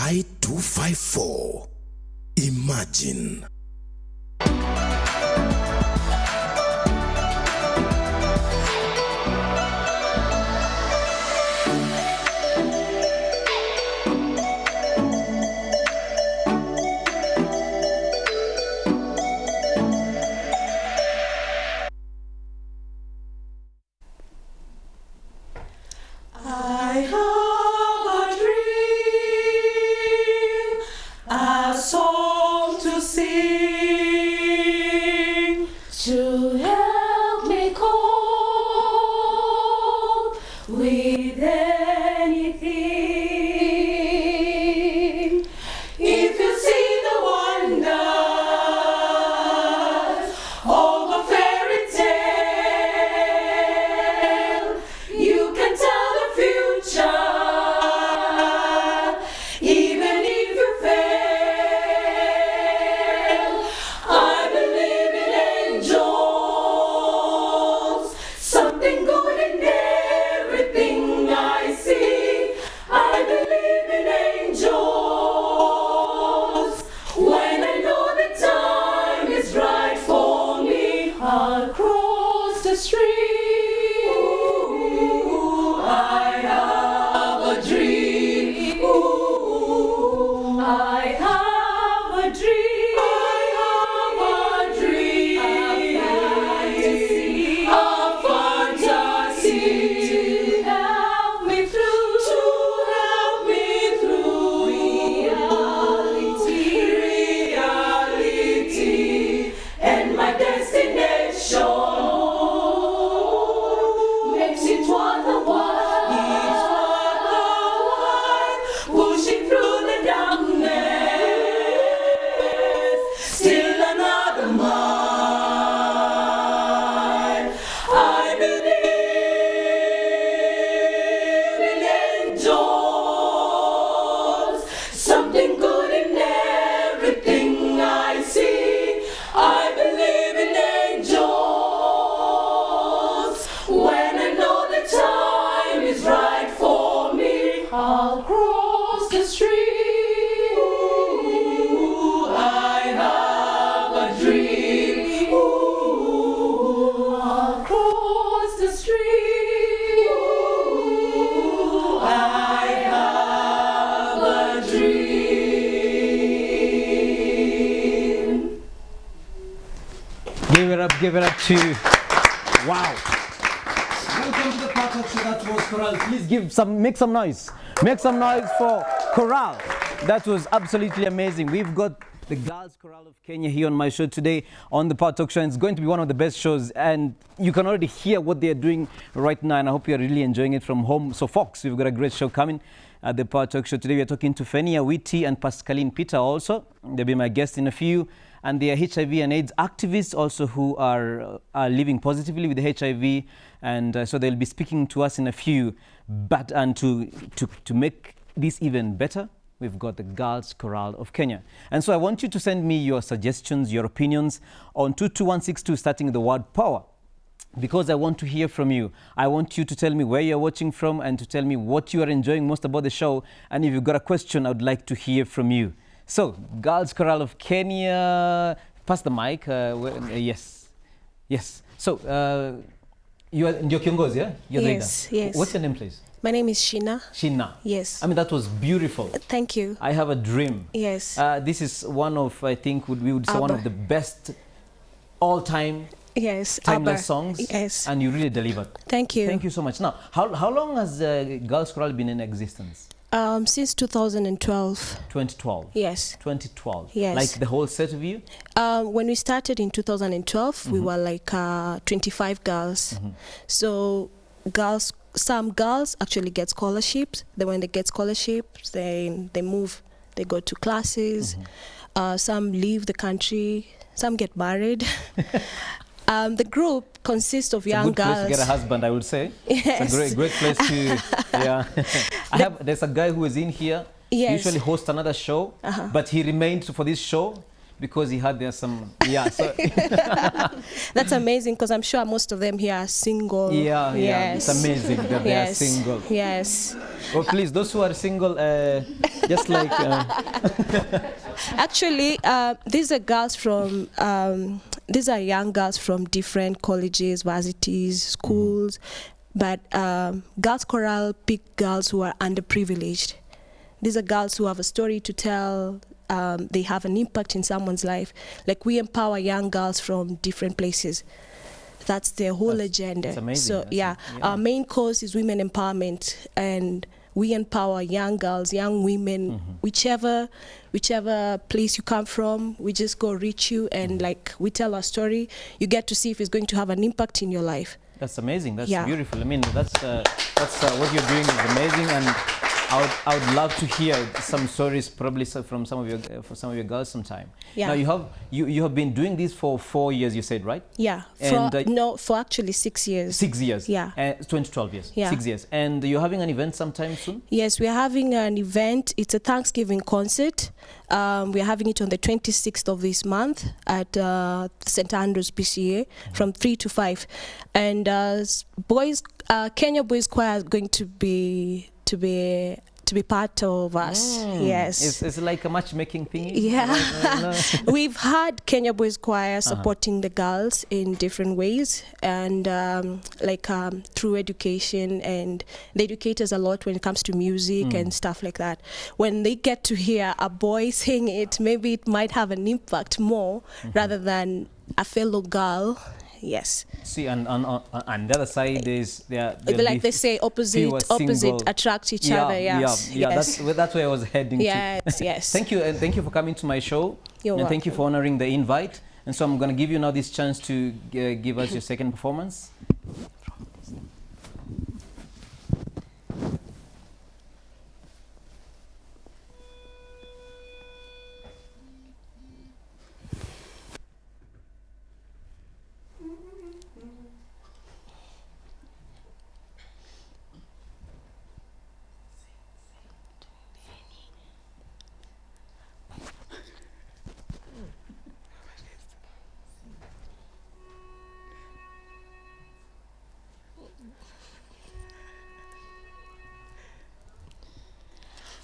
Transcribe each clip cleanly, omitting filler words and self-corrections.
Y254. Imagine. To help me cope with anything. If you see the wonders of a fairy tale, you can tell the future, even if you fail. I believe in angels, something good in everything I see. I believe in angels. When I know the time is right for me, I'll cross the street. Ooh, I have a dream. Ooh, I have a dream. Something good in everything I see. I believe in angels. When I know the time is right for me, I'll cross the street. Ooh, I have a dream. Ooh, I'll cross the street. Ooh, I have a dream. Give it up to, wow. Welcome to the part of show. That was Coral. Please make some noise. Make some noise for Coral. That was absolutely amazing. We've got the Girls Chorale of Kenya here on my show today on the Power Talk Show. And it's going to be one of the best shows, and you can already hear what they're doing right now, and I hope you're really enjoying it from home. So folks, we've got a great show coming at the Power Talk Show today. We're talking to PHENNY, AWITI and PASCALINE Peter also. They'll be my guests in a few. And they are HIV and AIDS activists also who are living positively with HIV. And so they'll be speaking to us in a few. But and to make this even better, we've got the Girls Chorale of Kenya. And so I want you to send me your suggestions, your opinions on 22162, starting the word power, because I want to hear from you. I want you to tell me where you're watching from and to tell me what you are enjoying most about the show. And if you've got a question, I would like to hear from you. So, Girls Chorale of Kenya, pass the mic. Yes. So, you're Kiongozi, yeah? You're yes, leader. Yes. What's your name, please? My name is Shina. Shina. Yes. I mean, that was beautiful. Thank you. I have a dream. Yes. This is one of, I think, we would say one of the best all-time timeless songs. Yes. And you really delivered. Thank you. Thank you so much. Now, how long has Girls Chorale been in existence? Since 2012. 2012? Yes. 2012? Yes. Like the whole set of you? When we started in 2012, we were like 25 girls. So some girls actually get scholarships. Then when they get scholarships, they move, they go to classes. Some leave the country, some get married. The group consists of young girls. Place to get a husband, I would say. Yes. It's a great place to, yeah. There's a guy who is in here, Yes. usually hosts another show, but he remained for this show because he had there some, yeah. So That's amazing because I'm sure most of them here are single. yeah, Yes. it's amazing that they are single. Yes. Oh, please, those who are single, just like. Actually, these are girls from. These are young girls from different colleges, varsities, schools, but girls choral pick girls who are underprivileged. These are girls who have a story to tell. They have an impact in someone's life. Like we empower young girls from different places. That's their whole agenda. That's amazing. So That's our main cause is women empowerment, and we empower young girls, young women, whichever place you come from. We just go reach you, and like we tell our story. You get to see if it's going to have an impact in your life. That's amazing. That's Yeah. beautiful. I mean, that's what you're doing is amazing, and I would love to hear some stories, probably from some of your girls sometime. Yeah. Now you have been doing this for 4 years, you said, right? Yeah. And, for actually 6 years. 6 years. Yeah. 12 years. Yeah. 6 years. And you're having an event sometime soon? Yes, we are having an event. It's a Thanksgiving concert. We are having it on the 26th of this month at St. Andrews PCA from 3 to 5. And Kenya Boys Choir is going to be part of us. Yes. It's like a matchmaking thing. Yeah. We've had Kenya Boys Choir supporting the girls in different ways, and through education, and they educate us a lot when it comes to music and stuff like that. When they get to hear a boy sing it, maybe it might have an impact more rather than a fellow girl. Yes. See, and on the other side is like they say, opposite attract each other. Yes. Yeah. Yes. That's where I was heading to. Yes. Thank you, and thank you for coming to my show. You're and thank you welcome. for honoring the invite. And so I'm going to give you now this chance to give us your second performance.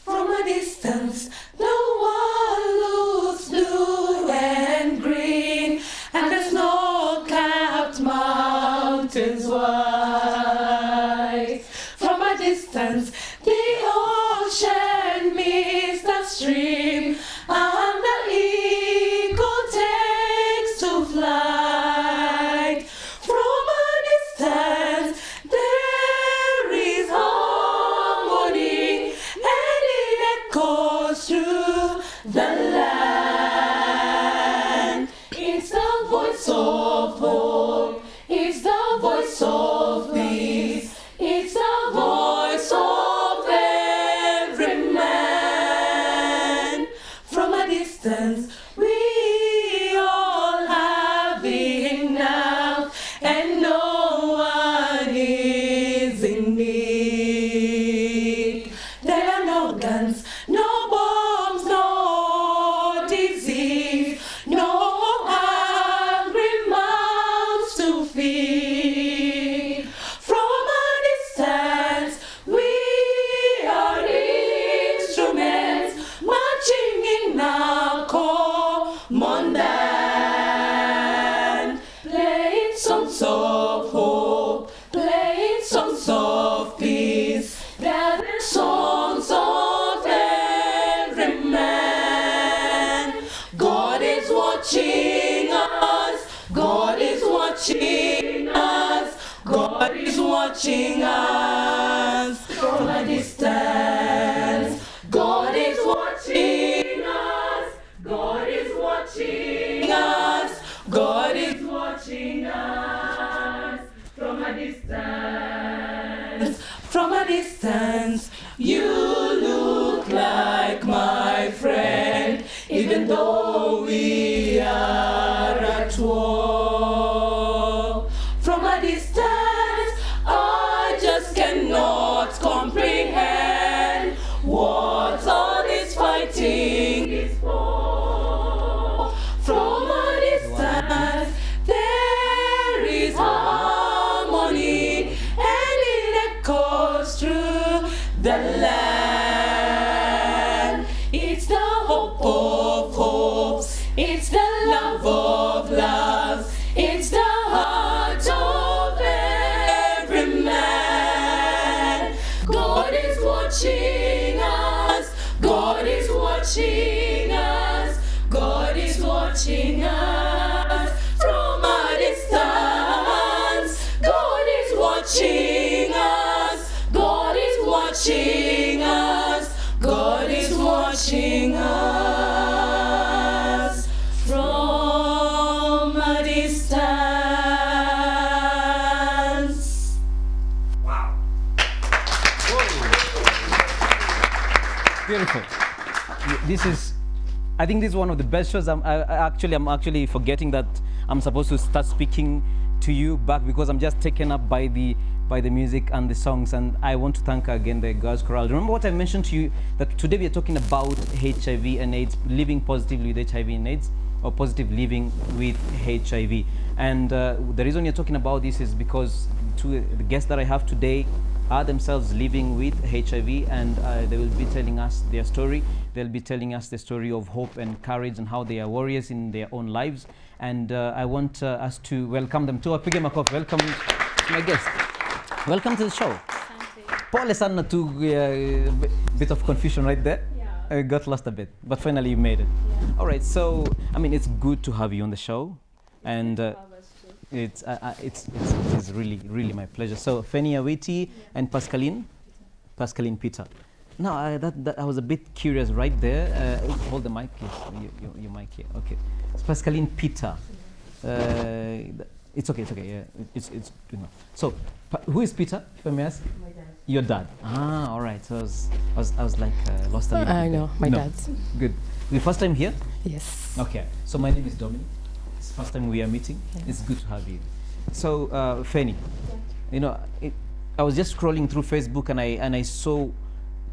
From a distance, the world looks blue and green, and the snow-capped mountains white. From a distance, the ocean meets the stream, and the eagle takes to flight. From a distance, there is harmony, and it echoes through the land. It's the voice of hope, it's the voice of peace, it's the voice of every man. From a distance, we all have enough, and no one is in need. There are no guns, no bombs, no disease, no hungry mouths to feed. From a distance, we are instruments marching in our common band, playing songs of hope, playing songs of peace. They're the songs of every man. God is watching us, God is watching us, God is watching us from a distance. God is watching us, God is watching us, God is watching us from a distance. From a distance, you look like my friend, even though we are at war. From a distance, I just cannot comprehend what all this fighting is for. Beautiful. This is, I think this is one of the best shows. I'm actually forgetting that I'm supposed to start speaking to you back because I'm just taken up by the music and the songs. And I want to thank again the girls chorale. Remember what I mentioned to you, that today we are talking about HIV and AIDS, living positively with HIV and AIDS, or positive living with HIV. And the reason you're talking about this is because the guests that I have today are themselves living with HIV, and they will be telling us their story. They'll be telling us the story of hope and courage and how they are warriors in their own lives. And I want us to welcome them to Apige Makofi. Welcome to my guest. Welcome to the show. Pole sana to bit of confusion right there. Yeah. I got lost a bit, but finally you made it. Yeah. All right, so I mean, it's good to have you on the show, and it's really my pleasure. So PHENNY, AWITI, and Pascaline Peter. Now I was a bit curious right there. Hold the mic, please. Your mic here. Okay. It's Pascaline Peter. It's okay. Yeah, it's good enough. So, who is Peter? If I may ask. My dad. Your dad. Ah, all right. So I was like lost a little bit. I know, my dad's. Good. The first time here? Yes. Okay. So my name is Dominic. It's the first time we are meeting. Yeah. It's good to have you. So PHENNY, Yeah. you know, I was just scrolling through Facebook and I saw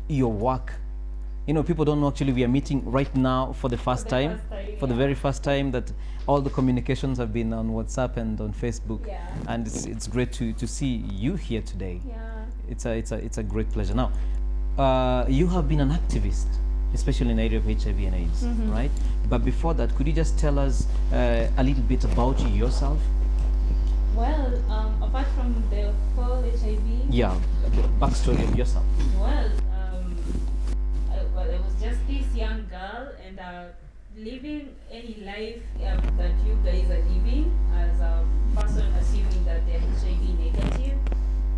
your work. You know, people don't know actually we are meeting right now for the first time. For the very first time, that all the communications have been on WhatsApp and on Facebook. Yeah. And it's great to see you here today. Yeah. It's a great pleasure. Now, you have been an activist, especially in the area of HIV and AIDS, right? But before that, could you just tell us a little bit about yourself? Well, apart from the whole HIV. Yeah, the backstory of yourself. Well, I was just this young girl and living any life that you guys are living as a person assuming that they're HIV negative,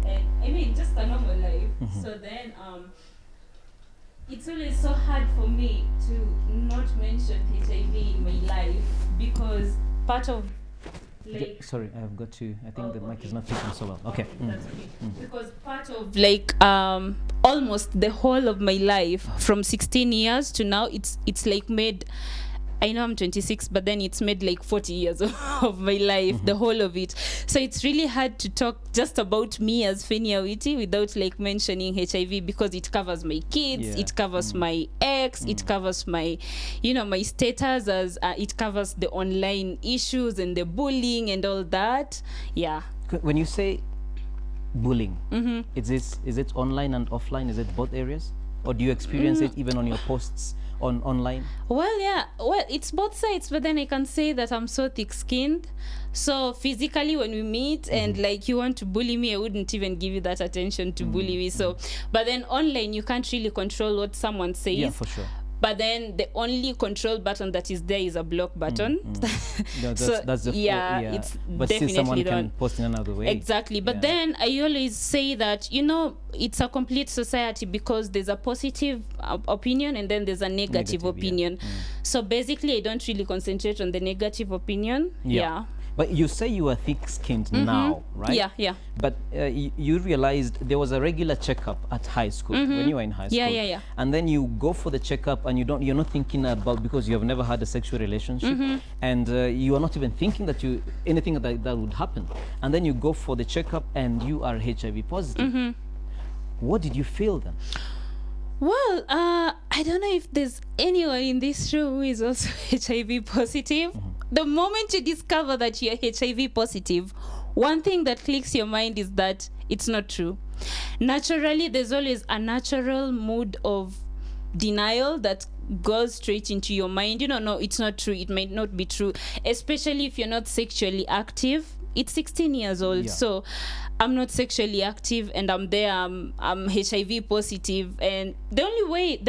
and I mean just a normal life. So then it's always so hard for me to not mention HIV in my life because part of like Sorry, I've got to. I think the mic is not picking so well. Okay. that's okay. Because part of like almost the whole of my life from 16 years to now, it's like made, I know I'm 26, but then it's made like 40 years of my life, the whole of it. So it's really hard to talk just about me as PHENNY AWITI without like mentioning HIV because it covers my kids, it covers my ex, it covers my, you know, my status as it covers the online issues and the bullying and all that. Yeah. When you say bullying, is it online and offline? Is it both areas, or do you experience it even on your posts online? Well, yeah, well, it's both sides, but then I can say that I'm so thick-skinned. So physically when we meet and like you want to bully me, I wouldn't even give you that attention to bully me. So but then online you can't really control what someone says. Yeah, for sure. But then the only control button that is there is a block button. No, that's the it's but definitely still someone the can one. post in another way. Exactly. But then I always say that, you know, it's a complete society because there's a positive opinion and then there's a negative opinion. So basically I don't really concentrate on the negative opinion. Yeah. But you say you are thick-skinned now, right? Yeah. But you realized there was a regular checkup at high school when you were in high school. Yeah. And then you go for the checkup and you're not thinking about, because you have never had a sexual relationship, and you are not even thinking that anything that would happen. And then you go for the checkup and you are HIV positive. What did you feel then? Well, I don't know if there's anyone in this room who is also HIV positive. The moment you discover that you're HIV positive, one thing that clicks your mind is that it's not true. Naturally, there's always a natural mood of denial that goes straight into your mind. You know, no, it's not true. It might not be true, especially if you're not sexually active. It's 16 years old, so I'm not sexually active and I'm there, I'm HIV positive, and the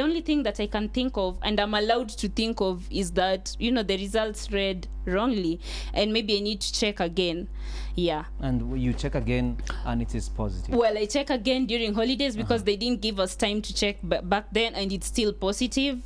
only thing that I can think of and I'm allowed to think of is that, you know, the results read wrongly and maybe I need to check again. Yeah. And you check again and it is positive. Well, I check again during holidays because they didn't give us time to check back then, and it's still positive.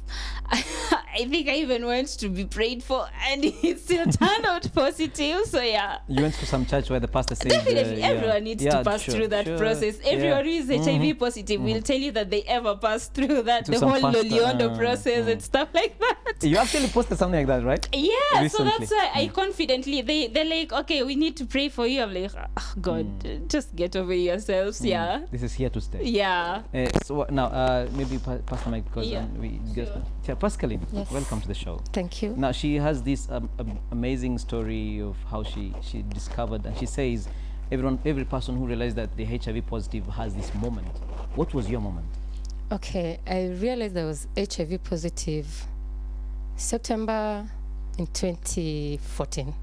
I think I even went to be prayed for, and it still turned out positive. So yeah. You went to some church where the pastor said Definitely, everyone needs to pass through that process. Everyone who is HIV positive will tell you that they ever passed through that, the whole Loliondo process and stuff like that. You actually posted something like that, right? Yeah, Recently. so that's why I confidently, they're like, okay, we need to pray for you. I'm like, oh, God, just get over yourselves. Yeah. This is here to stay. Yeah. So now, maybe Pastor Mike, because we just... Yeah, Pascaline, Yes. welcome to the show. Thank you. Now, she has this amazing story of how she discovered, and she says every person who realized that they're HIV positive has this moment. What was your moment? Okay, I realized I was HIV positive September in 2014.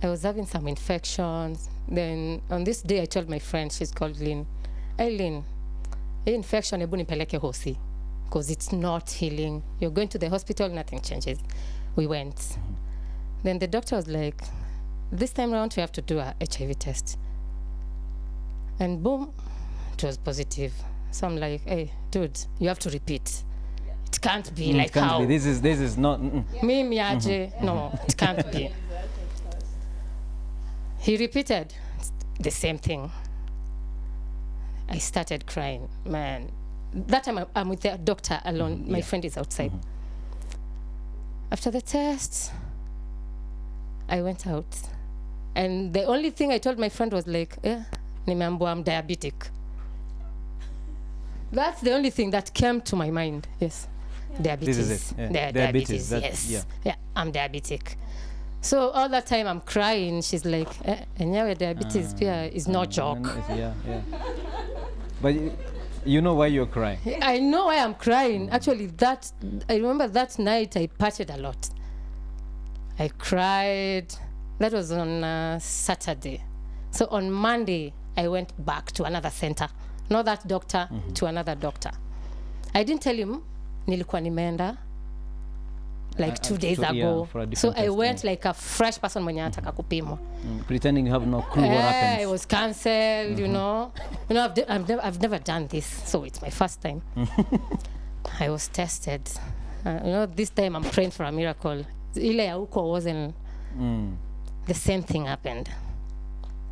I was having some infections. Then on this day, I told my friend, she's called Lynn, hey Lynn, hii infection ebu nipeleke hosi, because it's not healing. You're going to the hospital, nothing changes. We went. Then the doctor was like, this time around, you have to do a HIV test. And boom, it was positive. So I'm like, hey, dude, you have to repeat. It can't be like it can't how. be. This is not. Me, Miaje, no, it can't be. He repeated the same thing. I started crying, man. That time I'm with the doctor alone. My friend is outside. After the test, I went out. And the only thing I told my friend was like, nimeambiwa I'm diabetic. That's the only thing that came to my mind. Yes. Diabetes. This is it. Yeah. Diabetes. Yes. Yeah, I'm diabetic. So all that time I'm crying. She's like, enyewe diabetes is no joke. Yeah. But you know why you're crying. I know why I'm crying. Actually, I remember that night I partied a lot. I cried. That was on Saturday. So on Monday, I went back to another center. Not that doctor, to another doctor. I didn't tell him, nilikuwa nimeenda like 2 days ago. So I went like a fresh person mwenye anataka kupimwa. Pretending you have no clue what happens. I was cancelled, you know. I've never done this, so it's my first time. I was tested. This time I'm praying for a miracle. Ile ya huko wasn't the same thing happened.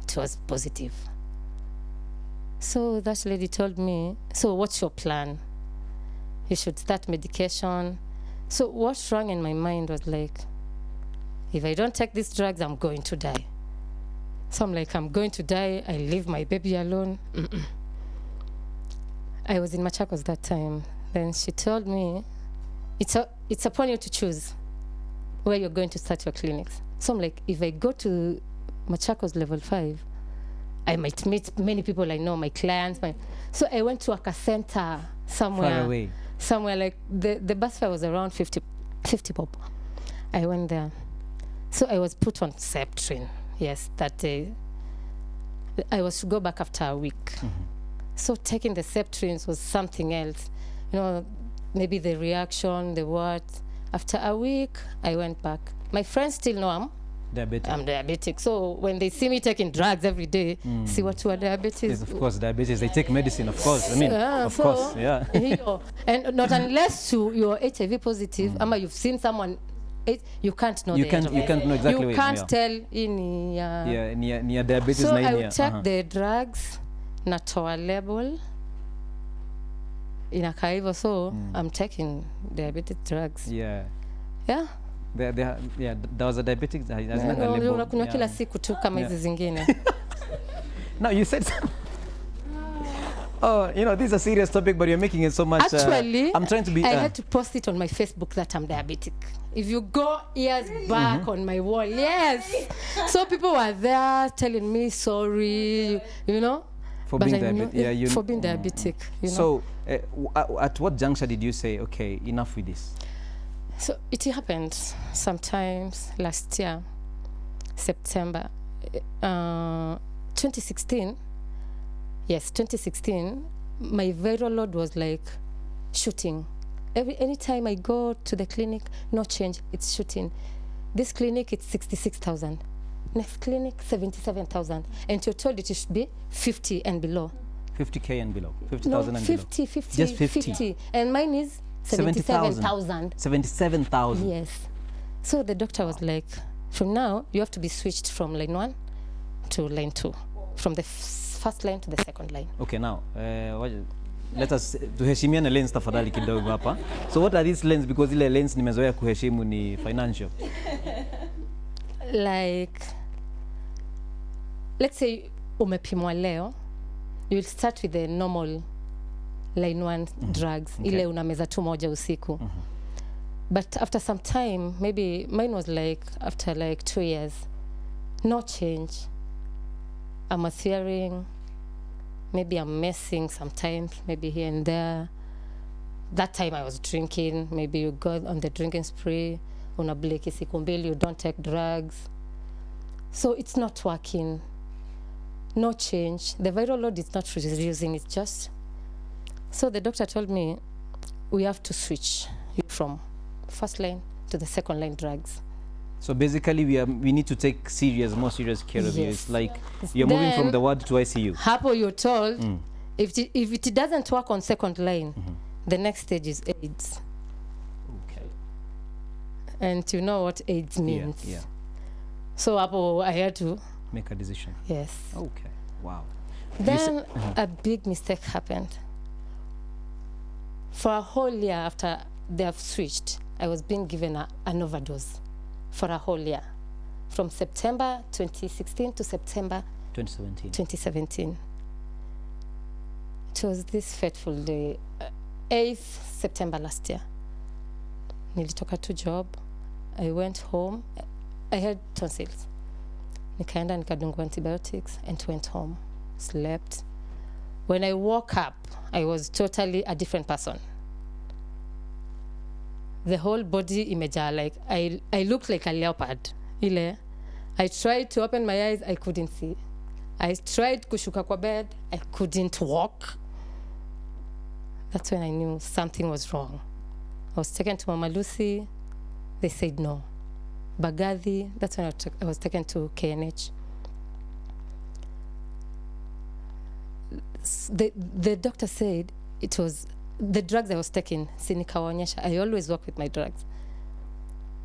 It was positive. So that lady told me, so what's your plan? You should start medication. So what's wrong in my mind was like, if I don't take these drugs, I'm going to die. So I'm like, I'm going to die. I leave my baby alone. I was in Machakos that time. Then she told me, it's upon you to choose where you're going to start your clinics. So I'm like, if I go to Machakos level 5, I might meet many people I know, my clients. So I went to a center somewhere. Far away. Somewhere like the bus fare was around 50 pop. I went there. So I was put on Septrin. Yes, that day. I was to go back after a week. So taking the Septrins was something else. Maybe the reaction, the what. After a week, I went back. My friends still know I'm diabetic. So when they see me taking drugs every day, see what you are diabetes. Yes, of course, diabetes. They take medicine, of course. I mean, of course, yeah. And not unless you're HIV positive, ama you've seen someone, you can't know. You can't know exactly. You can't tell in near diabetes. So I would take the drugs, natoa label. Inakaa hivyo, so I'm taking diabetic drugs. Yeah. There was a diabetic. Unakunywa kila siku tu kama hizi zingine. Now you said this is a serious topic, but you're making it so much. Actually, I'm trying to be. I had to post it on my Facebook that I'm diabetic. If you go years back on my wall, yes. So people were there telling me sorry, For being diabetic. For being diabetic. So, at what juncture did you say, okay, enough with this? So it happened sometimes last year, September 2016. Yes, 2016. My viral load was like shooting. Anytime I go to the clinic, no change. It's shooting. This clinic, it's 66,000. Next clinic, 77,000. And you're told it should be 50 and below. 50K and below. 50,000 and below. 50. Just 50. And mine is 77,000. 77,000. Yes. So the doctor was like, from now, you have to be switched from line 1 to line 2, from the first line to the second line. Okay, now, let us tuheshimiane lanes tafadhali kidogo hapa. So what are these lanes? Because ile lanes nimezoea kuheshimu ni financial. Like, let's say umepimwa leo, you will start with the normal line 1 drugs. Okay. Ile unameza tu moja usiku. But after some time, maybe mine was like after like 2 years, no change. I'm hearing, maybe I'm messing sometimes, maybe here and there. That time I was drinking, maybe you go on the drinking spree, una bleki siku mbili, you don't take drugs. So it's not working. No change. The viral load is not reducing, it's just. So the doctor told me, we have to switch you from first line to the second line drugs. So basically we need to take more serious care of you. Yes. It's like you're moving from the ward to ICU. Hapo you're told, if it doesn't work on second line, the next stage is AIDS. Okay. And you know what AIDS means. Yeah. So hapo I had to. Make a decision. Yes. Okay. Wow. Then a big mistake happened. For a whole year after they have switched, I was being given an overdose for a whole year, from September 2016 to September 2017. It was this fateful day, 8th September last year. Nilitoka to job, I went home, I had tonsils. Nikaenda nikadungwa antibiotics and went home, slept. When I woke up, I was totally a different person. The whole body image, like I looked like a leopard. Ile, I tried to open my eyes, I couldn't see. I tried kushuka kwa bed, I couldn't walk. That's when I knew something was wrong. I was taken to Mama Lucy, they said no. Bagadhi, that's when I was taken to KNH. The doctor said it was the drugs I was taking, sinikawaonyesha. I always work with my drugs.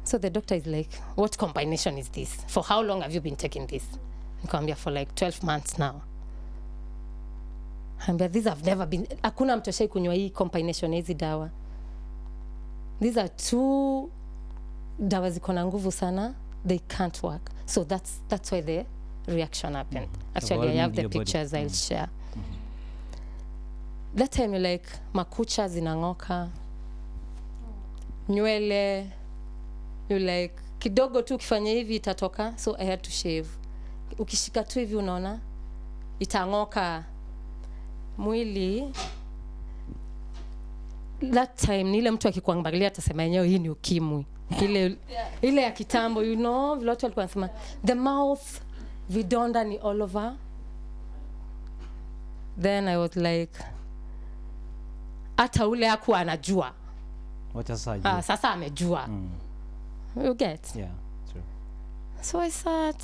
So the doctor is like, what combination is this? For how long have you been taking this? Nikamwambia for like 12 months now. Ambia, these have never been, hakuna mtu ashai kunywa hii combination hizi dawa. These are two dawa ziko na nguvu sana, they can't work. So that's why the reaction happened. Actually, I have the pictures I'll share. That time you're like, makucha zinangoka, nywele, you're like, kidogo tu ukifanya hivi itatoka, so I had to shave. Ukishika tu hivi unaona, itangoka mwili. That time ni ile mtu akikuangalia atasema yenyewe hii ni ukimwi. Ile ya kitambo, you know, vile watu walikuwa wanasema, the mouth, vidonda ni all over. Then I was like, hata ule hakuwa anajua. Wacha sasa. Sasa amejua. You get? Yeah, true. So I said,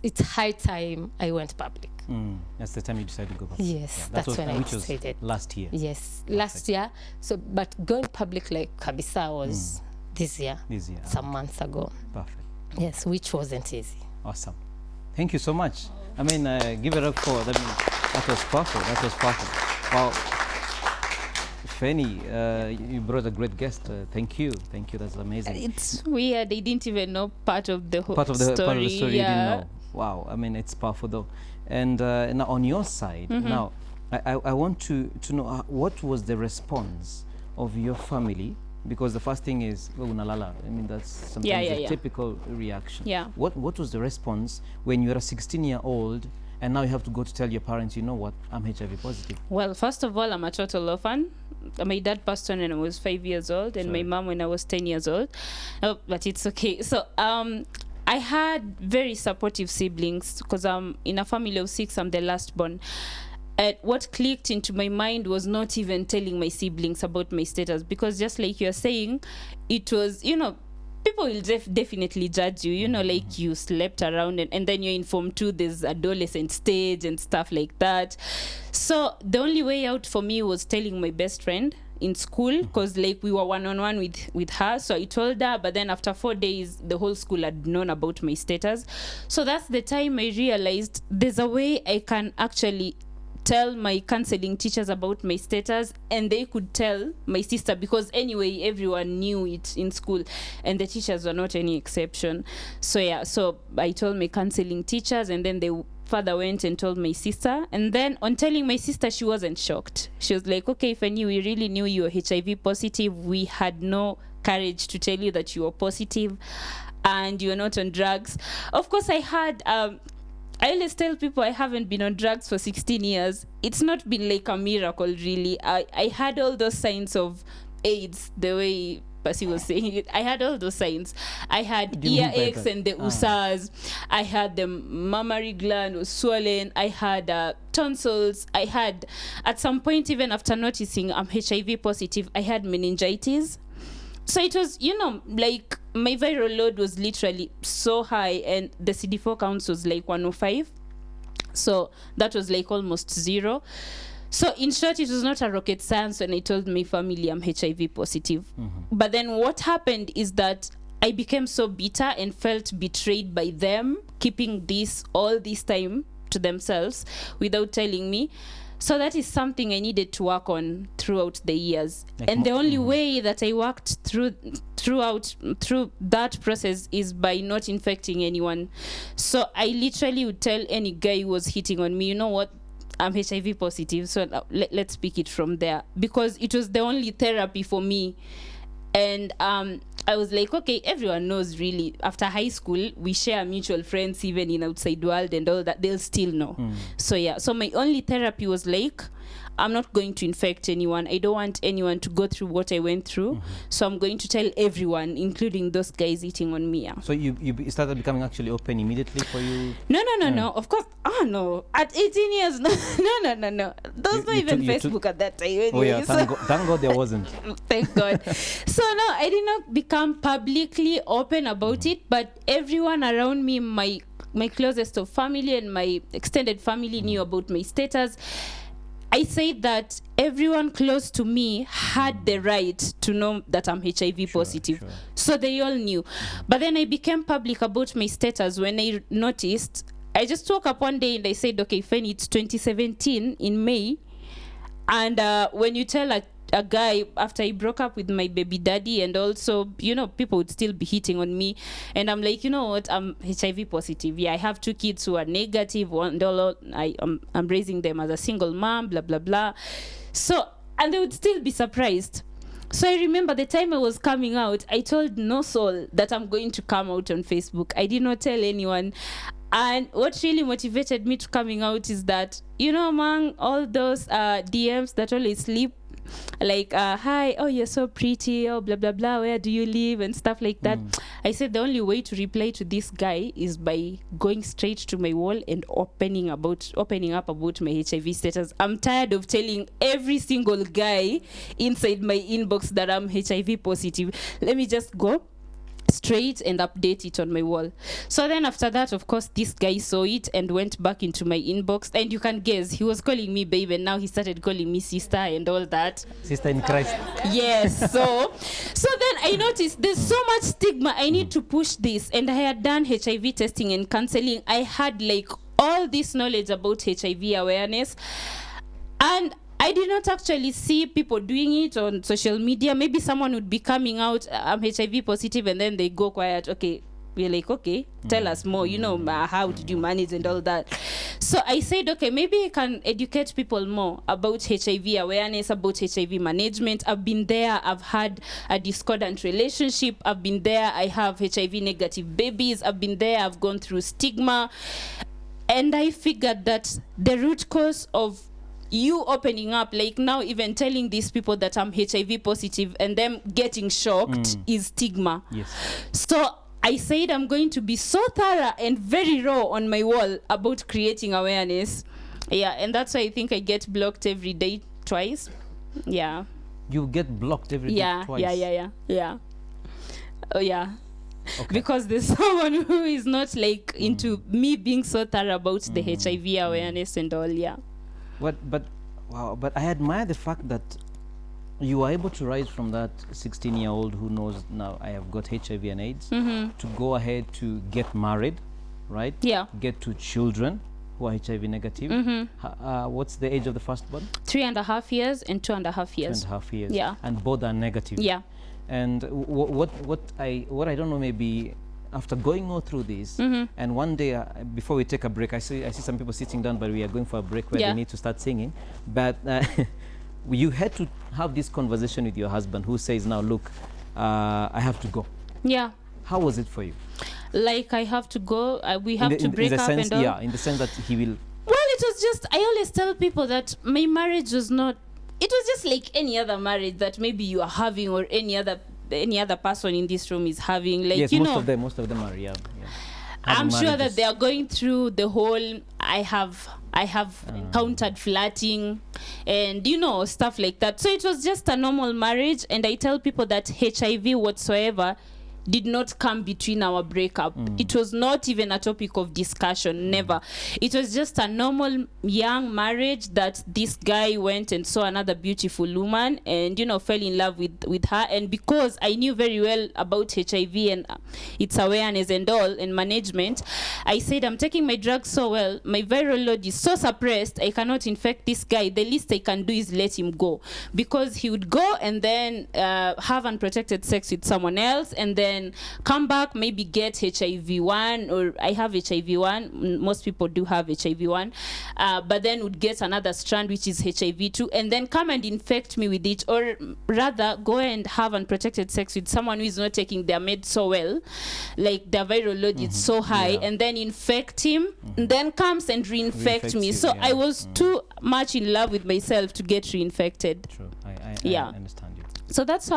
it's high time I went public. That's the time you decided to go public. Yes, Yeah, that's when I decided. Last year. Yes, last year. So, but going public like kabisa was this year. Some months ago. Perfect. Yes, which wasn't easy. Awesome. Thank you so much. I mean, give it up for that. That was powerful. That was powerful. Wow. Phenny, you brought a great guest. Thank you. Thank you. That's amazing. It's weird. I didn't even know part of the whole Part of the story Yeah. you didn't know. Wow. I mean, it's powerful though. And now on your side, now I want to know what was the response of your family, because the first thing is unalala. I mean, that's sometimes a typical reaction. Yeah. What was the response when you're a 16-year-old and now you have to go to tell your parents, you know what, I'm HIV positive? Well, first of all, I'm a total orphan. My dad passed on when I was 5 years old, and my mom when I was 10 years old. But it's okay. So I had very supportive siblings because I'm in a family of 6. I'm the last born. What clicked into my mind was not even telling my siblings about my status, because just like you're saying, it was, you know, people will definitely judge you, you know, like you slept around, and then you're informed too there's adolescent stage and stuff like that. So the only way out for me was telling my best friend in school, because like we were one-on-one with her. So I told her, but then after 4 days the whole school had known about my status. So that's the time I realized there's a way I can actually tell my counseling teachers about my status, and they could tell my sister, because anyway everyone knew it in school and the teachers were not any exception. So yeah, so I told my counseling teachers, and then they further went and told my sister. And then on telling my sister, she wasn't shocked. She was like, okay, Phenny, we really knew you were HIV positive. We had no courage to tell you that you were positive and you're not on drugs. Of course, I always tell people I haven't been on drugs for 16 years. It's not been like a miracle, really. I had all those signs of AIDS, the way Percy was saying it. I had all those signs. I had earaches and the ulcers. I had the mammary gland was swollen. I had tonsils. I had, at some point, even after noticing I'm HIV positive, I had meningitis. So it was, you know, like my viral load was literally so high, and the CD4 counts was like 105. So that was like almost zero. So in short, it was not a rocket science when I told my family I'm HIV positive. But then what happened is that I became so bitter and felt betrayed by them, keeping this all this time to themselves without telling me. So that is something I needed to work on throughout the years. Like, and the only way that I worked through that process is by not infecting anyone. So I literally would tell any guy who was hitting on me, you know what, I'm HIV positive, so let's pick it from there, because it was the only therapy for me. And I was like, okay, everyone knows really. After high school, we share mutual friends, even in outside world and all that, they'll still know. So yeah, so my only therapy was like, I'm not going to infect anyone. I don't want anyone to go through what I went through. So I'm going to tell everyone, including those guys eating on me. Yeah. So you started becoming actually open immediately for you? No. Of course. Oh, no. At 18 years, no. There was not even Facebook at that time. Anyway, oh, yeah. Thank God there wasn't. Thank God. So, no, I did not become publicly open about it, but everyone around me, my closest of family and my extended family knew about my status. I said that everyone close to me had the right to know that I'm HIV positive. Sure. So they all knew. But then I became public about my status when I noticed. I just woke up one day and I said, okay, Phenny, it's 2017 in May. And when you tell a guy after he broke up with my baby daddy, and also, you know, people would still be hitting on me, and I'm like, you know what, I'm HIV positive. Yeah, I have 2 kids who are negative. I'm raising them as a single mom, blah blah blah. So, and they would still be surprised. So I remember the time I was coming out, I told no soul that I'm going to come out on Facebook. I did not tell anyone. And what really motivated me to coming out is that, you know, among all those DMs that always sleep, like, hi, oh, you're so pretty, oh, blah, blah, blah, where do you live, and stuff like that. I said the only way to reply to this guy is by going straight to my wall and opening up about my HIV status. I'm tired of telling every single guy inside my inbox that I'm HIV positive. Let me just go straight and update it on my wall. So then after that, of course, this guy saw it and went back into my inbox, and you can guess, he was calling me babe, and now he started calling me sister and all that. Sister in Christ. Yes. So then I noticed there's so much stigma. I need to push this. And I had done HIV testing and counseling. I had like all this knowledge about HIV awareness, and I did not actually see people doing it on social media. Maybe someone would be coming out, I'm HIV positive, and then they go quiet. Okay, we're like, okay, tell us more, you know, how did you manage and all that. So I said, okay, maybe I can educate people more about HIV awareness, about HIV management. I've been there. I've had a discordant relationship. I've been there. I have HIV negative babies. I've been there. I've gone through stigma. And I figured that the root cause of you opening up, like now even telling these people that I'm HIV positive and them getting shocked, is stigma. Yes. So I said I'm going to be so thorough and very raw on my wall about creating awareness. Yeah, and that's why I think I get blocked every day twice. Yeah. You get blocked every day twice? Yeah. Oh, yeah. because there's someone who is not like into me being so thorough about the HIV awareness and all. Yeah. But wow, but I admire the fact that you are able to rise from that 16-year-old who knows now I have got HIV and AIDS to go ahead to get married, right? Yeah. Get 2 children who are HIV negative. What's the age of the firstborn? 3.5 years and 2.5 years. 2.5 years. Yeah. And both are negative. Yeah. And what I don't know, maybe after going all through this, and one day before we take a break, I see some people sitting down, but we are going for a break where they need to start singing. But you had to have this conversation with your husband, who says, now look, I have to go. Yeah. How was it for you? Like, I have to go, we have to break up sense, and all? Yeah, in the sense that he will... Well, it was just, I always tell people that my marriage was not, it was just like any other marriage that maybe you are having, or any other person in this room is having. Like, yes, you most know, of them are, yeah. I'm sure that they are going through the whole, I have encountered flirting and, you know, stuff like that. So it was just a normal marriage, and I tell people that HIV whatsoever did not come between our breakup. It was not even a topic of discussion, never. It was just a normal young marriage that this guy went and saw another beautiful woman and, you know, fell in love with her. And because I knew very well about HIV and its awareness and all and management, I said, I'm taking my drugs so well, my viral load is so suppressed, I cannot infect this guy. The least I can do is let him go, because he would go and then have unprotected sex with someone else, and then come back, maybe get HIV-1, or I have HIV-1, most people do have HIV-1, but then would get another strand, which is HIV-2, and then come and infect me with it, or rather go and have unprotected sex with someone who is not taking their meds so well, like their viral load is so high, and then infect him, and then comes and reinfect me. So I was too much in love with myself to get reinfected. True. I understand you. So that's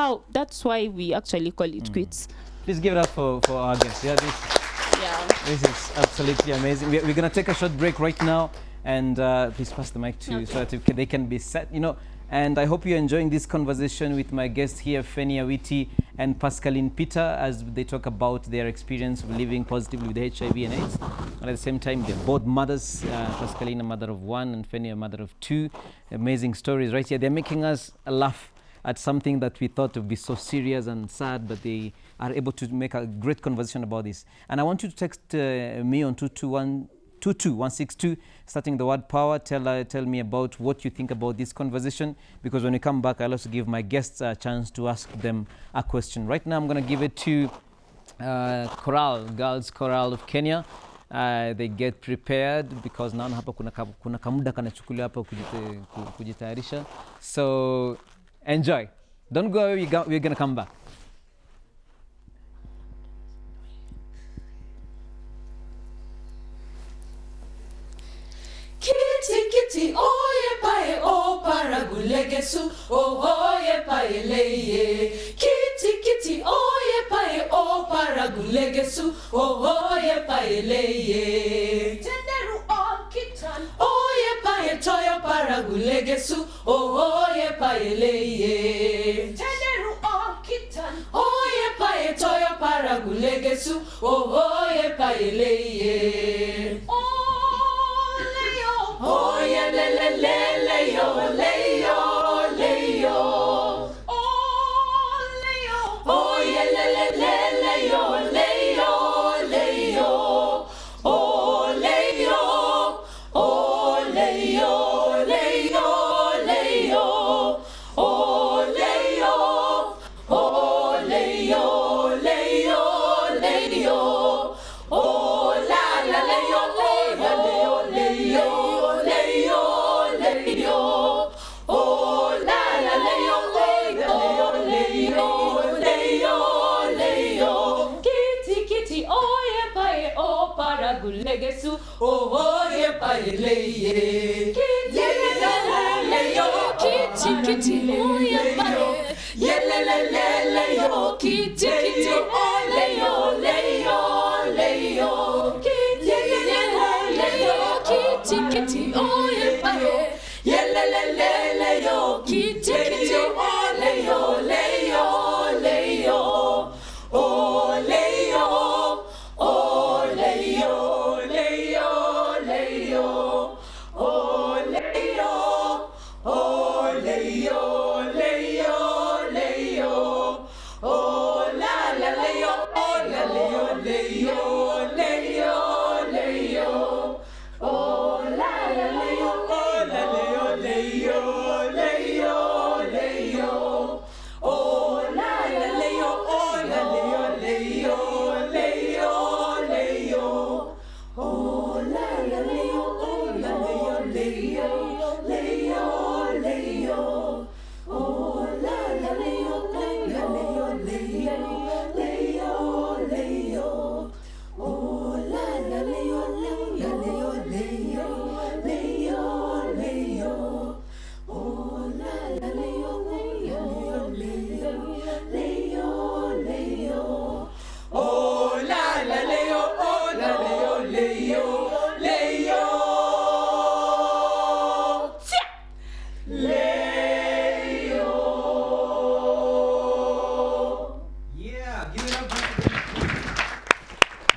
why we actually call it quits. Please give it up for our guests. This is absolutely amazing. We're going to take a short break right now, and please pass the mic to so that they can be set, you know. And I hope you're enjoying this conversation with my guests here, PHENNY, AWITI, and PASCALINE Peter, as they talk about their experience of living positively with HIV and AIDS. And at the same time, they're both mothers. PASCALINE, a mother of 1, and PHENNY, a mother of 2. Amazing stories right here. They're making us laugh at something that we thought would be so serious and sad, but they are able to make a great conversation about this. And I want you to text me on 22162, starting the word power. Tell me about what you think about this conversation, because when we come back, I'll also give my guests a chance to ask them a question. Right now, I'm going to give it to Girls Chorale of Kenya. They get prepared because naona hapa kuna kamuda kanachukuliwa hapa kujitayarisha. So enjoy. Don't go away, we're going to come back. Kitty, kitty, oye pae, o paragulegesu, oye pae leye. Kitty, kitty, oye pae, o paragulegesu, oye pae leye. Tenderu o kitan, oye pae toyo paragulegesu, oye pae leye. Tenderu o kitan, oye pae toyo paragulegesu, oye pae leye. Oh yeah, le yo, le yo. Oh Leo. Oh yeah, le yo, le yo. Oh Leo. Oh Leo, Leo. Oh Leo. Oh Leo, Leo. Oh la Leo, Leo. Oh la Leo. Kitty, kitty, oye pae, o paragulegesu, oye pae leye. Kitty, Leo. Kitty, kitty, oye pae. Leo. Kitty, kitty, Leo. Kitty, Leo. Kitty, kitty, oye pae. Leo. Kitty, kitty, Leo. Oh Leo.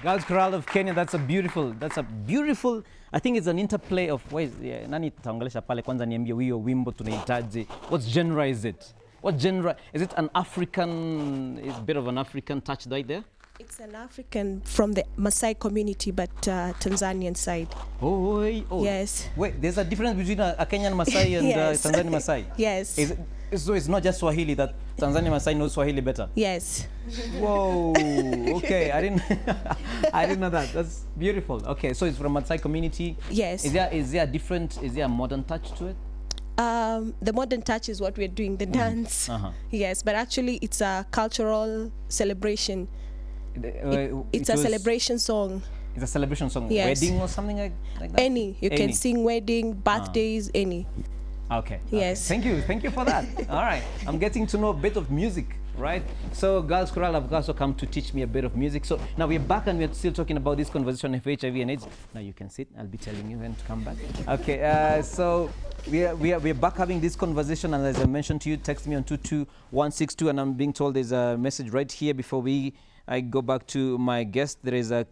Girls Chorale of Kenya, that's a beautiful, I think it's an interplay of ways. Yeah, nani taongelesha pale kwanza niambie hiyo wimbo tunahitaji. What genre is it? What genre? Is it an African, is a bit of an African touch right there? It's an African from the Maasai community, but Tanzanian side. Oh. Yes. Wait, there's a difference between a Kenyan Maasai and Yes. Tanzanian Maasai? Yes. So it's not just Swahili, that Tanzanian Maasai knows Swahili better? Yes. Whoa, okay, I didn't know that. That's beautiful. Okay, so it's from Maasai community. Yes. Is there a modern touch to it? The modern touch is what we're doing, the dance. Yes, but actually it's a cultural celebration. It's a celebration song. It's a celebration song. Yes. Wedding or something like that? Any. You can sing wedding, birthdays, any. Okay. Yes. Okay. Thank you for that. All right. I'm getting to know a bit of music, right? So Girls Chorale have also come to teach me a bit of music. So now we're back and we're still talking about this conversation of HIV and AIDS. Now you can sit. I'll be telling you when to come back. Okay. So we're back having this conversation, and as I mentioned to you, text me on 22162, and I'm being told there's a message right here before I go back to my guest. There is I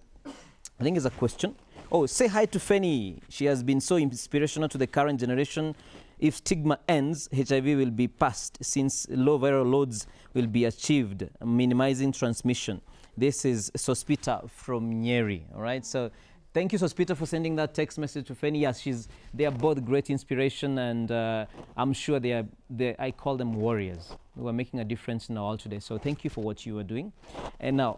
think it's a question. Oh, say hi to Phenny. She has been so inspirational to the current generation. If stigma ends, HIV will be passed, since low viral loads will be achieved, minimizing transmission. This is Sospita from Nyeri, all right? So thank you, Sospita, for sending that text message to Phenny. Yes, they are both great inspiration, and I'm sure I call them warriors who are making a difference in our world today. So thank you for what you are doing. And now,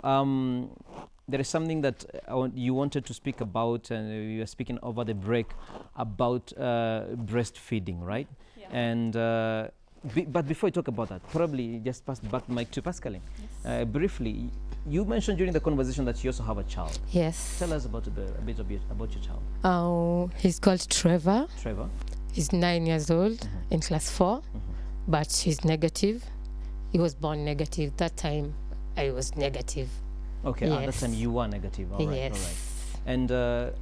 there is something that you wanted to speak about, and you were speaking over the break about breastfeeding, right? Yeah. And but before you talk about that, probably just pass back the mic to Pascaline. Yes. Briefly, you mentioned during the conversation that you also have a child. Yes. Tell us about a bit about your child. Oh, he's called Trevor. Trevor. He's 9 years old, in class 4, but he's negative. He was born negative. That time, I was negative. Okay, yes. That time you were negative. All right, yes. all right. And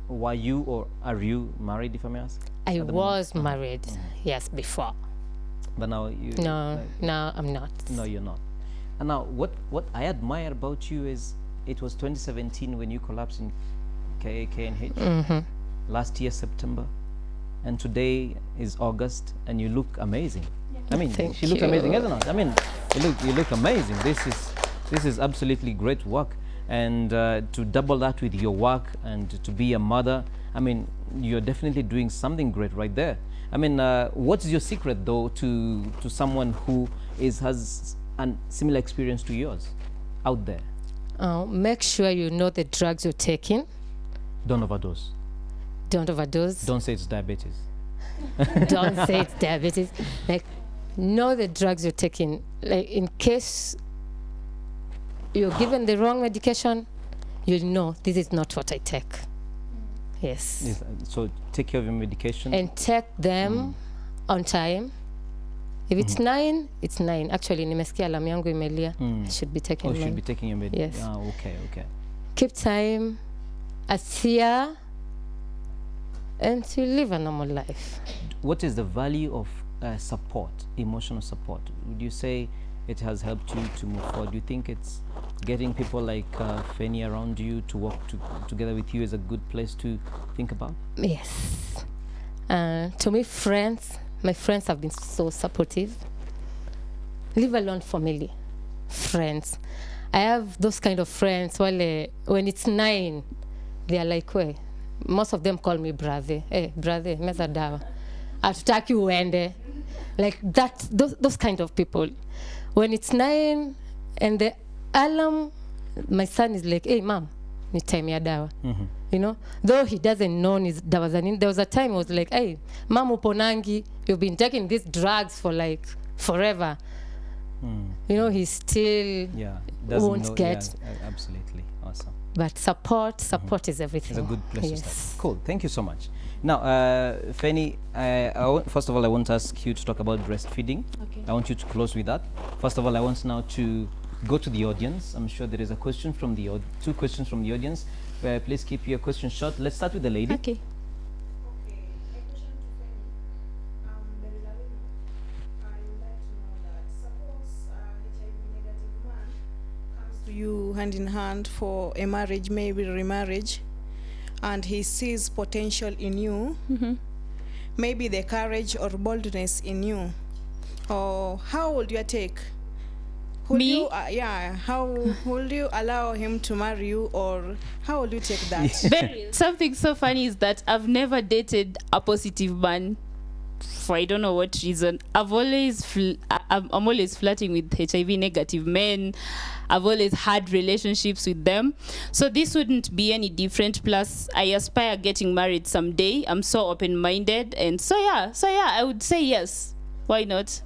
were you or are you married, if I may ask? I was married, yes, before. But now you... No, no, I'm not. No, you're not. And now, what I admire about you is it was 2017 when you collapsed in KNH. Last year, September. And today is August, and you look amazing. Yeah. I mean, she looks amazing, isn't it? I mean, you look amazing. This is absolutely great work, and to double that with your work and to be a mother, I mean, you're definitely doing something great right there. I mean, what's your secret though to someone who has a similar experience to yours out there? Make sure you know the drugs you're taking. Don't overdose. Don't overdose. Don't say it's diabetes. Don't say it's diabetes. Like, know the drugs you're taking. Like, in case you're given the wrong medication, you'll know this is not what I take. Yes. So take care of your medication. And take them on time. If it's 9, it's 9. Actually, nimesikia alarm yangu imelia. I should be taking you should be taking your medication. Yes. Ah, okay. Keep time, Asia, and to live a normal life. What is the value of support, emotional support? Would you say it has helped you to move forward? Do you think it's getting people like Phenny around you to work together with you is a good place to think about? Yes. To me, my friends have been so supportive. Leave alone family, friends. I have those kind of friends. When it's 9, they are like, "Wait." Most of them call me brother. Hey, brother, meza dawa. Atutaki uende. Like that. Those kind of people. When it's 9 and the alarm, my son is like, "Hey, mom, ni time ya dawa." You know, though he doesn't know his dawa zanini. There was a time I was like, "Hey, mom uponangi, you've been taking these drugs for like forever." You know, he still won't get. Yeah, absolutely. Awesome. But support is everything. It's a good place to start. Cool. Thank you so much. Now, Phenny, first of all, I want to ask you to talk about breastfeeding. Okay. I want you to close with that. First of all, I want now to go to the audience. I'm sure there is a question from the two questions from the audience. Please keep your questions short. Let's start with the lady. Okay. You hand in hand for a marriage, maybe remarriage, and he sees potential in you, maybe the courage or boldness in you, or how would you take? Would Me? you, how would you allow him to marry you, or how would you take that? Something so funny is that I've never dated a positive man for I don't know what reason. I'm always flirting with HIV negative men. I've always had relationships with them, so this wouldn't be any different. Plus, I aspire getting married someday. I'm so open-minded, and so yeah, I would say yes. Why not?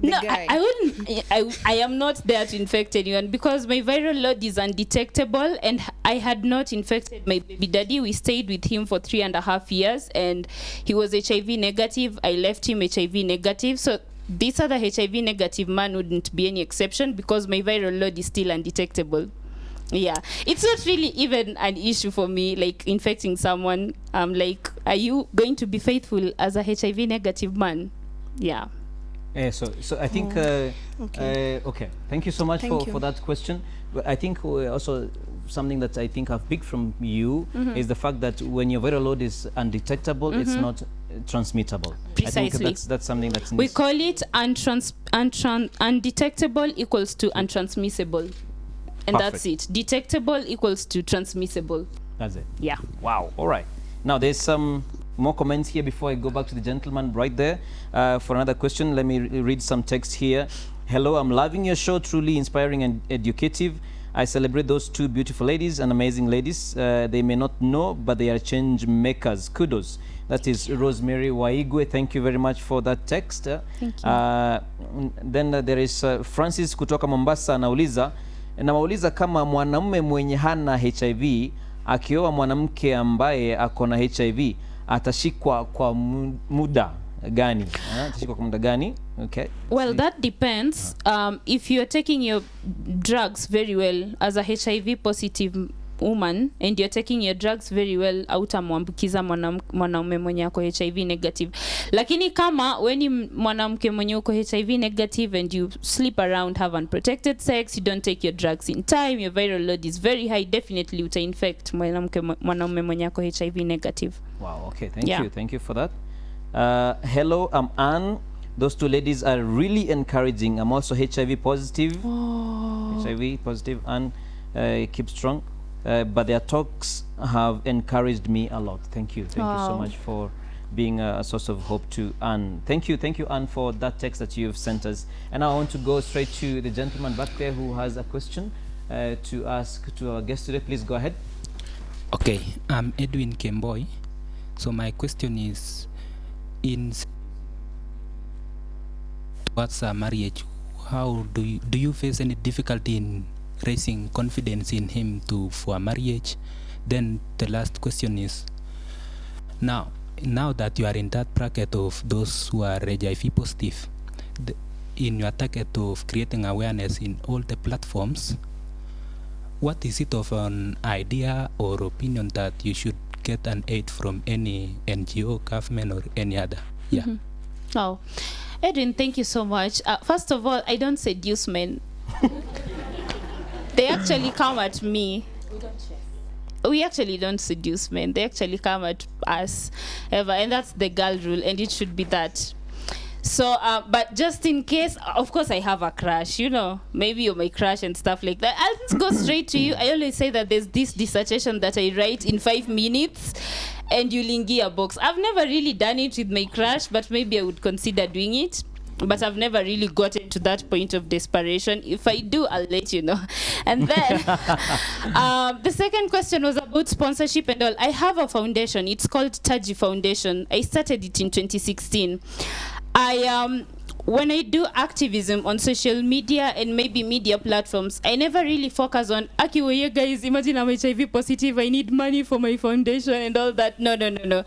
No, I wouldn't. I am not there to infect anyone because my viral load is undetectable, and I had not infected my baby daddy. We stayed with him for 3.5 years, and he was HIV negative. I left him HIV negative. So this other HIV negative man wouldn't be any exception because my viral load is still undetectable. Yeah, it's not really even an issue for me, like infecting someone. Like, are you going to be faithful as a HIV negative man? Yeah. So I think okay. Thank you so much for that question. But I think also something that I think I've picked from you is the fact that when your viral load is undetectable, it's not transmittable. Precisely. I think that's something that's we call it undetectable equals to untransmissible, and that's it. Detectable equals to transmissible. That's it. Yeah. Wow. All right. Now there's some more comments here before I go back to the gentleman right there for another question. Let me read some text here. Hello, I'm loving your show, truly inspiring and educative. I celebrate those two beautiful ladies and amazing ladies. They may not know, but they are change makers. Kudos. That is Rosemary Waigwe. Thank you very much for that text. Thank you. Then there is Francis kutoka Mombasa anauliza kama mwanamume mwenye hana HIV akioa mwanamke ambaye akona HIV atashikwa kwa muda gani? Atashikwa kwa muda gani? Okay. Well, that depends. If you're taking your drugs very well as a HIV positive woman and you're taking your drugs very well, hautamwambukiza mwanaume mwenye ako HIV negative. Lakini kama weni mwanamke mwenye uko HIV negative and you sleep around, have unprotected sex, you don't take your drugs in time, your viral load is very high, definitely uta-infect mwanaume mwenye ako HIV negative. Wow, okay, thank you for that. Hello, I'm Anne. Those two ladies are really encouraging. I'm also HIV positive. Oh. HIV positive, and keep strong. But their talks have encouraged me a lot. Thank you so much for being a source of hope to Anne. Thank you, Anne, for that text that you've sent us. And now I want to go straight to the gentleman back there who has a question to ask to our guest today. Please go ahead. Okay, I'm Edwin Kemboy. So my question is, towards marriage, how do you face any difficulty in raising confidence in him for a marriage? Then the last question is, now that you are in that bracket of those who are HIV positive, in your target of creating awareness in all the platforms, what is it of an idea or opinion that you should get an aid from any NGO, government, or any other? Yeah. Oh, Edwin, thank you so much. First of all, I don't seduce men. They actually come at me. We actually don't seduce men. They actually come at us ever, and that's the girl rule, and it should be that. So, but just in case, of course, I have a crush, maybe you're my crush and stuff like that. I'll just go straight to you. I always say that there's this dissertation that I write in 5 minutes and you'll ingia a box. I've never really done it with my crush, but maybe I would consider doing it. But I've never really gotten to that point of desperation. If I do, I'll let you know. And then the second question was about sponsorship and all. I have a foundation. It's called Taji Foundation. I started it in 2016. When I do activism on social media and maybe media platforms, I never really focus on, okay, guys, imagine I'm HIV positive, I need money for my foundation and all that. No.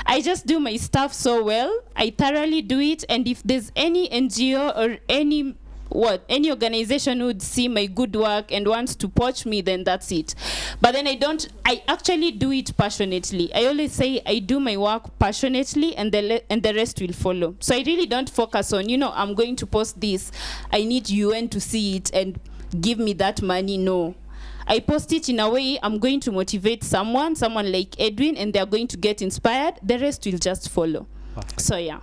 I just do my stuff so well. I thoroughly do it. And if there's any NGO or any organization would see my good work and wants to poach me, then that's it. But then I actually do it passionately. I always say I do my work passionately, and the rest will follow. So I really don't focus on, I'm going to post this, I need UN to see it, and give me that money. No. I post it in a way I'm going to motivate someone like Edwin, and they're going to get inspired. The rest will just follow. Perfect. So yeah.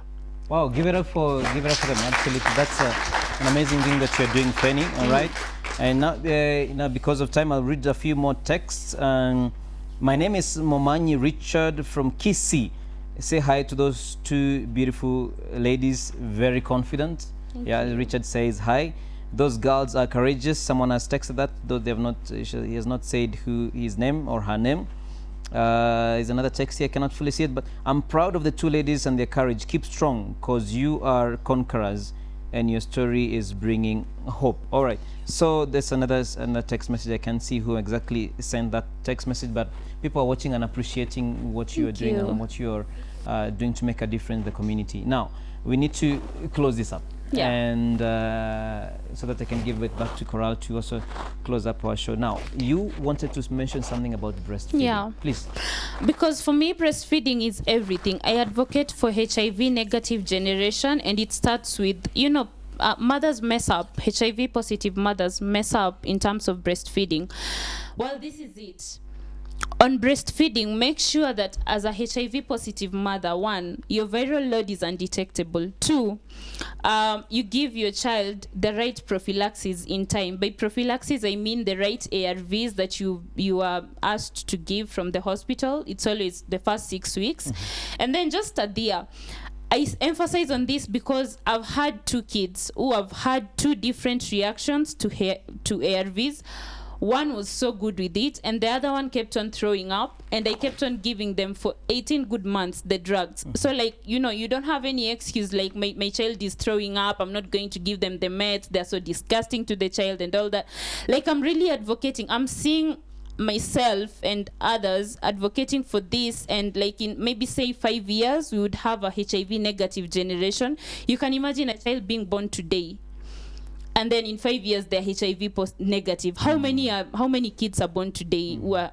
Wow, give it up for them. Absolutely, that's an amazing thing that you're doing, Phenny. All right, and now because of time, I'll read a few more texts. My name is Momanyi Richard from Kisii. Say hi to those two beautiful ladies. Very confident. Richard says hi. Those girls are courageous. Someone has texted that, though they have not. He has not said who his name or her name. Is another text here. I cannot fully see it, but I'm proud of the two ladies and their courage. Keep strong, cause you are conquerors, and your story is bringing hope. All right. So there's another text message. I can't see who exactly sent that text message, but people are watching and appreciating what you are doing and what you're doing to make a difference in the community. Now we need to close this up. Yeah. And so that I can give it back to Coral to also close up our show. Now, you wanted to mention something about breastfeeding. Yeah. Please. Because for me, breastfeeding is everything. I advocate for HIV negative generation, and it starts with, mothers mess up. HIV positive mothers mess up in terms of breastfeeding. Well, this is it. On breastfeeding, make sure that as a HIV positive mother, 1, your viral load is undetectable. 2, you give your child the right prophylaxis in time. By prophylaxis, I mean the right ARVs that you are asked to give from the hospital. It's always the first 6 weeks. And then just adhere. I emphasize on this because I've had 2 kids who have had 2 different reactions to ARVs. One was so good with it, and the other one kept on throwing up, and I kept on giving them for 18 good months the drugs. So you don't have any excuse like my child is throwing up, I'm not going to give them the meds, they're so disgusting to the child and all that. I'm really advocating. I'm seeing myself and others advocating for this, and in maybe say 5 years we would have a HIV negative generation. You can imagine a child being born today, and then in 5 years they're HIV negative. How many kids are born today who are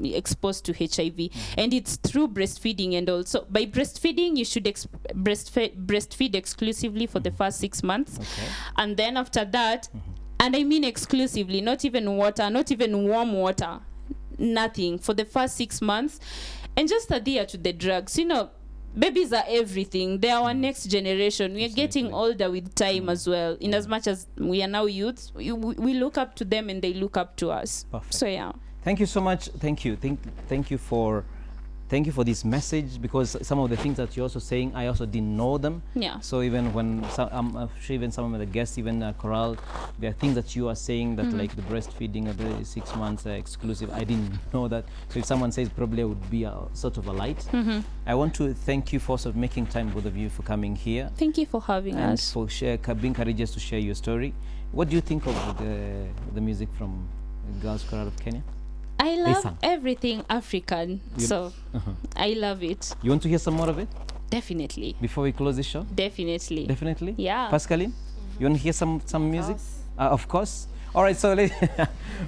exposed to HIV? And it's through breastfeeding. And also by breastfeeding, you should breastfeed exclusively for the first 6 months. And then after that, and I mean exclusively, not even water, not even warm water, nothing for the first 6 months, and just adhere to the drugs. Babies are everything. They are our next generation. We are getting older with time as well. In as much as we are now youths, we look up to them and they look up to us. Perfect. So yeah. Thank you so much. Thank you for this message, because some of the things that you're also saying, I also didn't know them. Yeah. So even when I'm sure even some of the guests, even Coral, there are things that you are saying that like the breastfeeding of the 6 months exclusive. I didn't know that. So if someone says, probably it would be a sort of a light. I want to thank you for sort of making time, both of you, for coming here. Thank you for having and us. for being courageous to share your story. What do you think of the music from Girls Choral of Kenya? I love everything African, so I love it. You want to hear some more of it? Definitely. Before we close the show? Definitely. Definitely? Yeah. Pascaline, you want to hear some music? Of course. All right, so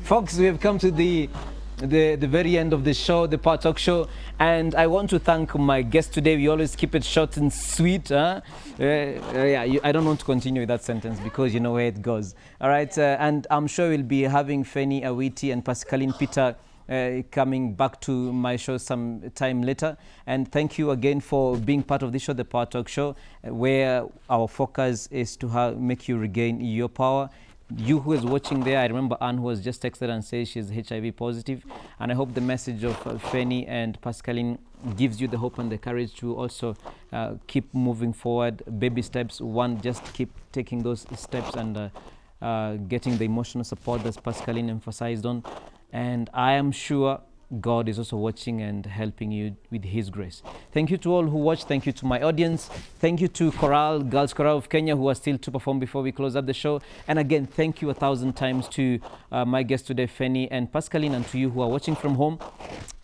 folks, we have come to the very end of the show, the Power Talk Show, and I want to thank my guest today. We always keep it short and sweet. I don't want to continue with that sentence because you know where it goes. All right, and I'm sure we'll be having Phenny, Awiti, and Pascaline Peter coming back to my show some time later. And thank you again for being part of this show, the Power Talk Show, where our focus is to make you regain your power. You who is watching there, I remember Anne who has just texted and says she's HIV positive, and I hope the message of Phenny and Pascaline gives you the hope and the courage to also keep moving forward. Baby steps. 1, just keep taking those steps and getting the emotional support that Pascaline emphasized on. And I am sure God is also watching and helping you with His grace. Thank you to all who watched. Thank you to my audience. Thank you to Coral, Girls Choral of Kenya, who are still to perform before we close up the show. And again, thank you 1,000 times to my guests today, Phenny and Pascaline, and to you who are watching from home.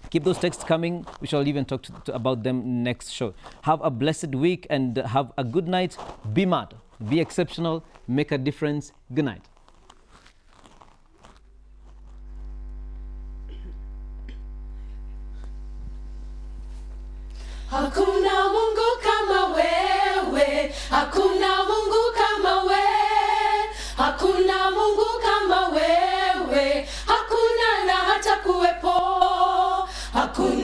Keep those texts coming. We shall even talk about them next show. Have a blessed week and have a good night. Be mad. Be exceptional. Make a difference. Good night. Hakuna Mungu kama wewe, hakuna Mungu kama wewe, hakuna Mungu kama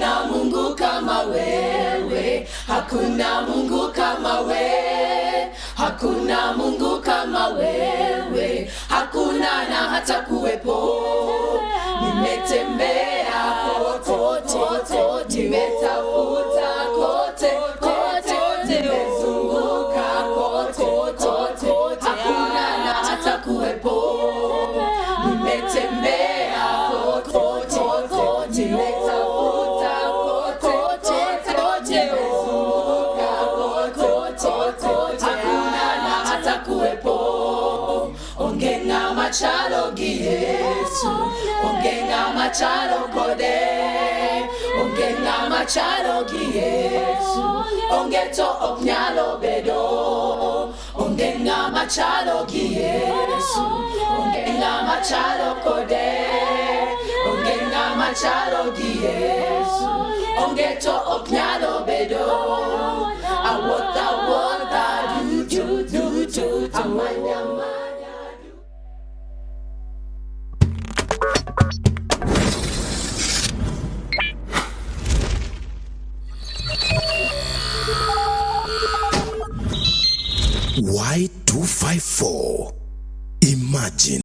hakuna Mungu kama wewe, hakuna Mungu kama wewe, hakuna Mungu kama wewe, hakuna na hata kuwepo. Nimetembea kote, nimetafuta kote, nimezunguka kote, hakuna na hata kuwepo. Nimetembea kote, nimetafuta kote, nimezunguka kote, hakuna na hata kuwepo. Ongenga machalo gi Yesu, ongenga machalo kode, ongenga machalo gi Yesu, ongeto oknyalo bedo. Ongenga machalo gi Yesu, ongenga machalo kode, ongenga machalo gi Yesu, ongeto oknyalo bedo. Awota do amanya. Y254. Imagine.